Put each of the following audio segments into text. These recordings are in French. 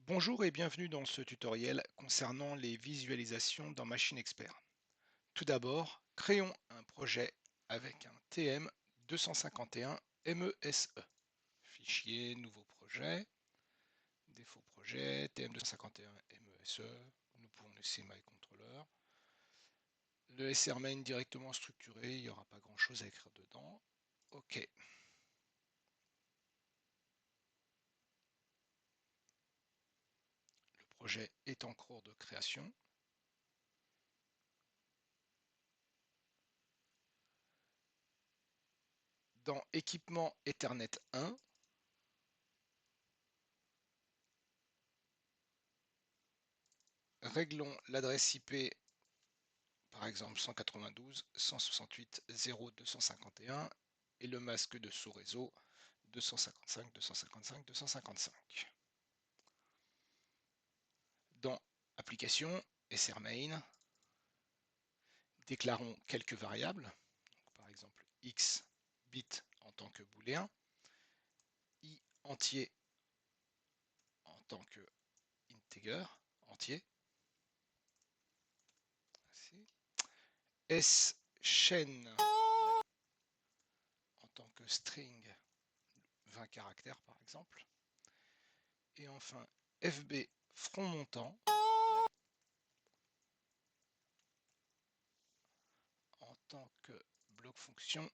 Bonjour et bienvenue dans ce tutoriel concernant les visualisations dans Machine Expert. Tout d'abord, créons un projet avec un TM 251 MESE. Fichier, nouveau projet, défaut projet, TM 251 MESE. Nous pouvons laisser MyController. Le SR main directement structuré, il n'y aura pas grand chose à écrire dedans. OK. Le projet est en cours de création. Dans équipement Ethernet 1, réglons l'adresse IP, par exemple 192.168.0.251 et le masque de sous-réseau 255.255.255. Dans Application, SR main, déclarons quelques variables, donc par exemple x bit en tant que booléen, i entier en tant que integer entier, s chaîne en tant que string 20 caractères par exemple, et enfin fb front montant en tant que bloc fonction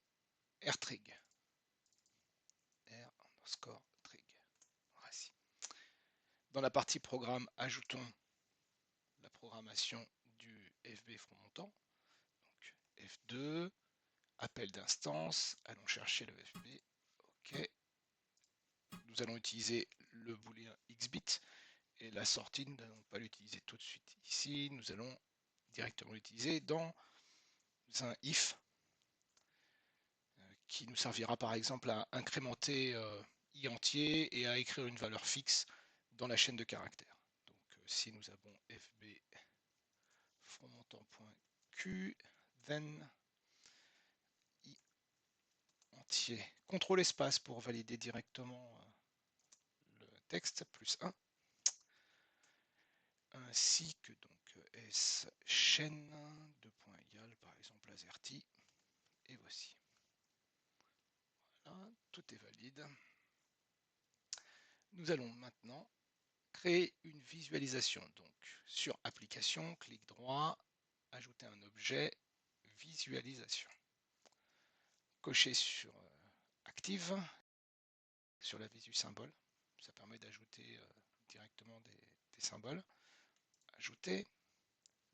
rtrig. R underscore trig. Voici. Dans la partie programme, ajoutons la programmation du FB front montant. Donc F2, appel d'instance, allons chercher le FB. OK. Nous allons utiliser le booléen xbit et la sortie, nous n'allons pas l'utiliser tout de suite ici. Nous allons directement l'utiliser dans un if qui nous servira par exemple à incrémenter i entier et à écrire une valeur fixe dans la chaîne de caractères. Donc si nous avons fb frontmontant.q, then i entier, contrôle espace pour valider directement le texte, plus 1, ainsi que donc s chaîne, deux points égal, par exemple azerty, et voici. Voilà, tout est valide. Nous allons maintenant créer une visualisation. Donc sur application, clic droit, ajouter un objet, visualisation. Cocher sur active, sur la visu symbole. Ça permet d'ajouter directement des symboles. Ajouter.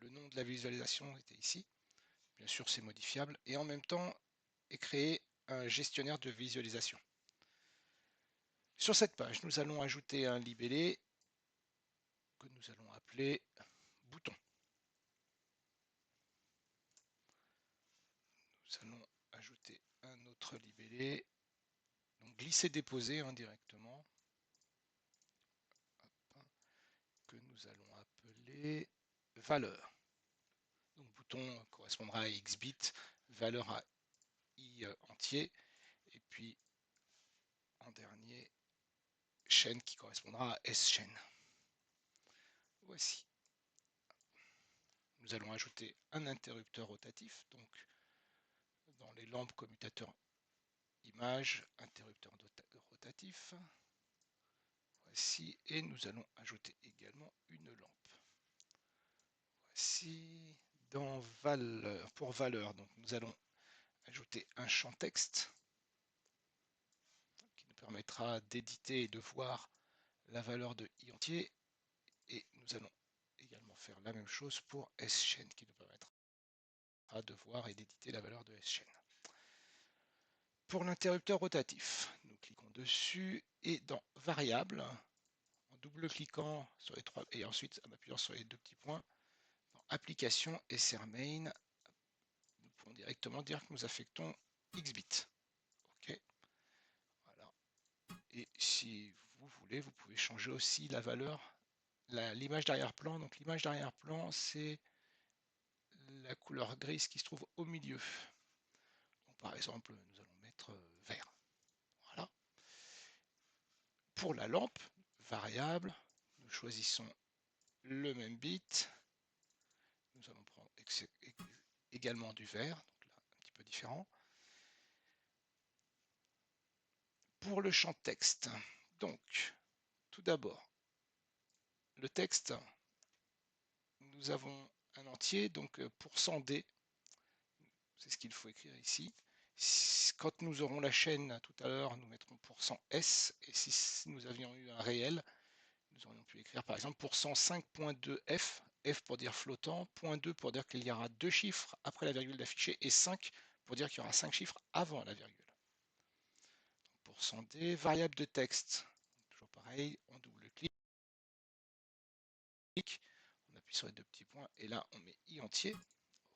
Le nom de la visualisation était ici. Bien sûr, c'est modifiable. Et en même temps, est créé un gestionnaire de visualisation. Sur cette page, nous allons ajouter un libellé que nous allons appeler bouton. Nous allons ajouter un autre libellé, donc glisser-déposer indirectement, que nous allons appeler valeur. Donc bouton correspondra à x bit, valeur à i entier, et puis en dernier, chaîne qui correspondra à s chaîne. Voici. Nous allons ajouter un interrupteur rotatif, donc dans les lampes commutateurs image, interrupteur rotatif. Voici, et nous allons ajouter également une lampe. Voici, dans valeur, pour valeur, donc nous allons ajouter un champ texte qui nous permettra d'éditer et de voir la valeur de i entier, et nous allons également faire la même chose pour s chaîne qui nous permettra de voir et d'éditer la valeur de s chaîne. Pour l'interrupteur rotatif, nous cliquons dessus et dans variable, en double-cliquant sur les trois et ensuite en appuyant sur les deux petits points, dans application SR main, nous pouvons directement dire que nous affectons xbit. OK. Voilà. Et si vous voulez, vous pouvez changer aussi la valeur, l'image d'arrière-plan. Donc l'image d'arrière-plan, c'est la couleur grise qui se trouve au milieu. Donc, par exemple, nous allons mettre vert. Voilà. Pour la lampe, variable, nous choisissons le même bit. Nous allons prendre également du vert, donc là, un petit peu différent. Pour le champ texte, donc, tout d'abord, le texte, nous avons un entier, donc %d, c'est ce qu'il faut écrire ici. Quand nous aurons la chaîne tout à l'heure, nous mettrons %s, et si nous avions eu un réel, nous aurions pu écrire par exemple %5.2f, f pour dire flottant, .2 pour dire qu'il y aura 2 chiffres après la virgule d'affiché, et 5 pour dire qu'il y aura 5 chiffres avant la virgule. Donc, %d, variable de texte, toujours pareil, on double-clique, on appuie sur les deux petits points, et là on met i entier,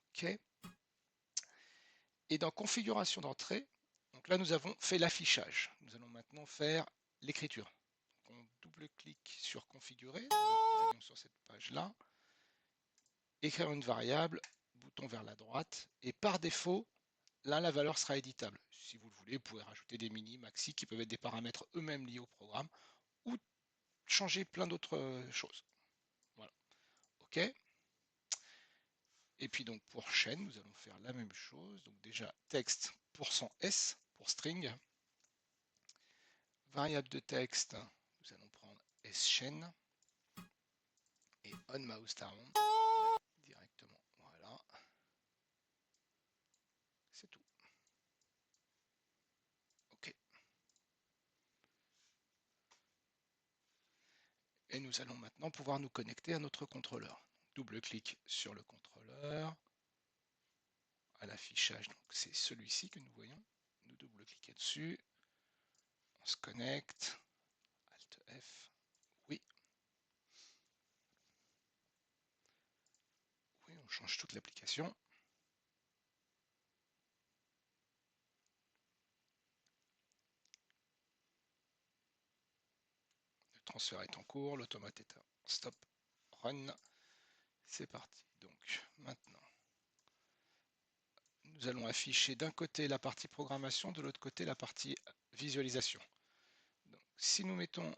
ok. Et dans configuration d'entrée, donc là nous avons fait l'affichage. Nous allons maintenant faire l'écriture. On double-clique sur configurer, nous allons sur cette page-là, écrire une variable, bouton vers la droite, et par défaut, là la valeur sera éditable. Si vous le voulez, vous pouvez rajouter des mini, maxi, qui peuvent être des paramètres eux-mêmes liés au programme, ou changer plein d'autres choses. Voilà. OK. Et puis donc pour chaîne, nous allons faire la même chose. Donc déjà texte %s pour string. Variable de texte, nous allons prendre schain et on mouse down directement. Voilà. C'est tout. OK. Et nous allons maintenant pouvoir nous connecter à notre contrôleur. Double-clic sur le contrôleur, à l'affichage, donc c'est celui-ci que nous voyons. Nous double-cliquons dessus, on se connecte, Alt F, oui. Oui, on change toute l'application. Le transfert est en cours, l'automate est en stop, run. C'est parti. Donc maintenant, nous allons afficher d'un côté la partie programmation, de l'autre côté la partie visualisation. Donc, si nous mettons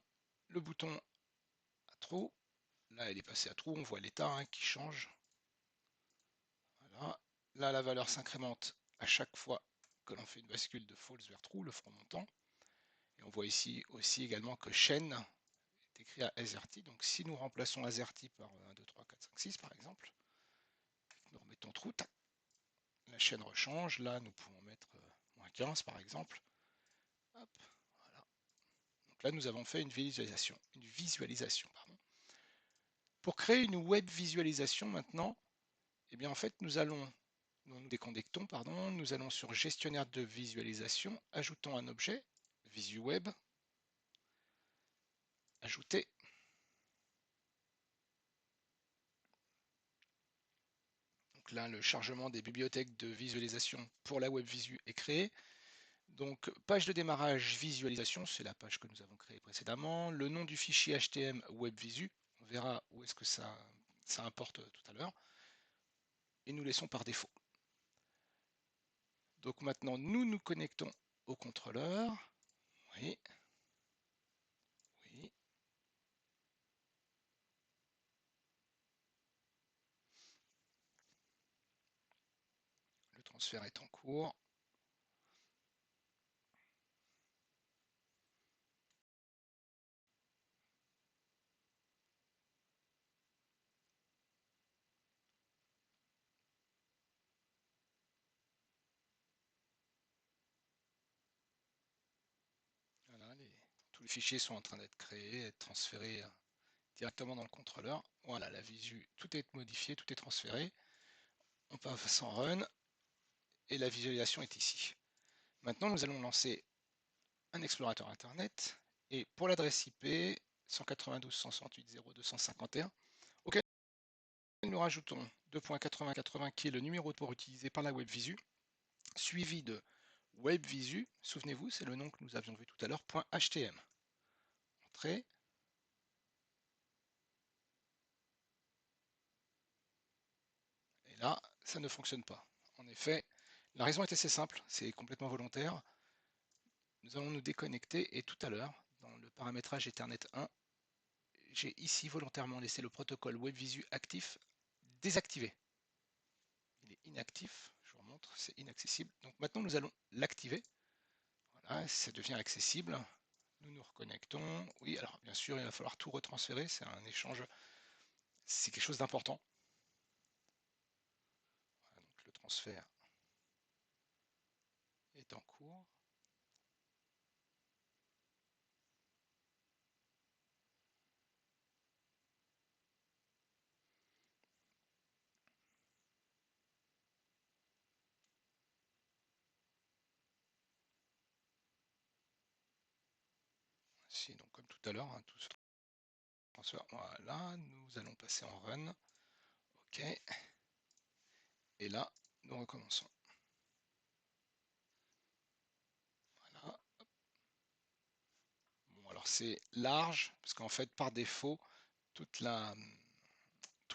le bouton à true, là elle est passée à true, on voit l'état qui change. Voilà. Là la valeur s'incrémente à chaque fois que l'on fait une bascule de false vers true, le front montant. Et on voit ici aussi également que chaîne est écrit à AZERTY. Donc si nous remplaçons AZERTY par 1, 2, 3, 4, 5, 6 par exemple, nous remettons true, tac, la chaîne rechange. Là nous pouvons mettre -15 par exemple. Hop, voilà. Donc là nous avons fait une visualisation. Pardon. Pour créer une web visualisation maintenant, eh bien en fait nous nous déconnectons, pardon, nous allons sur gestionnaire de visualisation, ajoutons un objet, VisuWeb, ajouter. Donc là, le chargement des bibliothèques de visualisation pour la web visu est créé. Donc, page de démarrage visualisation, c'est la page que nous avons créée précédemment. Le nom du fichier HTML web visu, on verra où est-ce que ça importe tout à l'heure. Et nous laissons par défaut. Donc maintenant, nous nous connectons au contrôleur. Oui. Oui. Le transfert est en cours. Voilà, tous les fichiers sont en train d'être créés, d'être transférés directement dans le contrôleur. Voilà, la visu, tout est modifié, tout est transféré. On passe en run et la visualisation est ici. Maintenant, nous allons lancer un explorateur Internet et pour l'adresse IP 192.168.0.251, auquel nous rajoutons 2.80.80 qui est le numéro de port utilisé par la WebVisu, suivi de WebVisu, souvenez-vous, c'est le nom que nous avions vu tout à l'heure, .htm. Entrée. Et là, ça ne fonctionne pas. En effet, la raison est assez simple, c'est complètement volontaire. Nous allons nous déconnecter et tout à l'heure, dans le paramétrage Ethernet 1, j'ai ici volontairement laissé le protocole WebVisu actif désactivé. Il est inactif, je vous remontre, c'est inaccessible. Donc maintenant nous allons l'activer. Voilà, ça devient accessible. Nous nous reconnectons. Oui, alors bien sûr, il va falloir tout retransférer, c'est un échange, c'est quelque chose d'important. Voilà, donc le transfert est en cours. Si, donc comme tout à l'heure, hein, tout se transfère. Voilà, nous allons passer en run. OK. Et là, nous recommençons. Voilà. Bon, alors c'est large, parce qu'en fait, par défaut, tout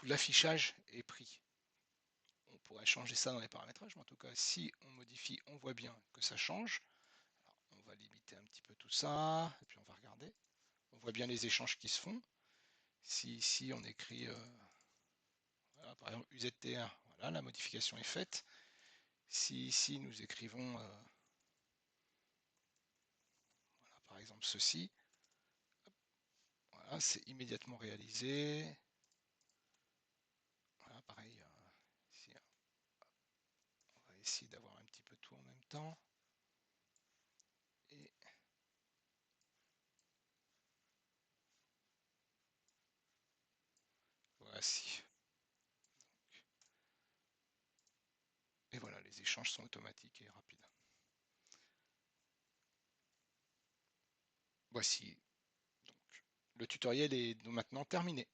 l'affichage est pris. On pourrait changer ça dans les paramétrages, mais en tout cas, si on modifie, on voit bien que ça change. Alors, on va limiter un petit peu tout ça, et puis on va regarder. On voit bien les échanges qui se font. Si ici on écrit, voilà, par exemple UZT1, voilà, la modification est faite. Si ici nous écrivons, voilà, par exemple ceci, voilà, c'est immédiatement réalisé. Voilà, pareil, ici, on va essayer d'avoir un petit peu tout en même temps. Et voici. Et voilà, les échanges sont automatiques et rapides. Voici. Donc, le tutoriel est donc maintenant terminé.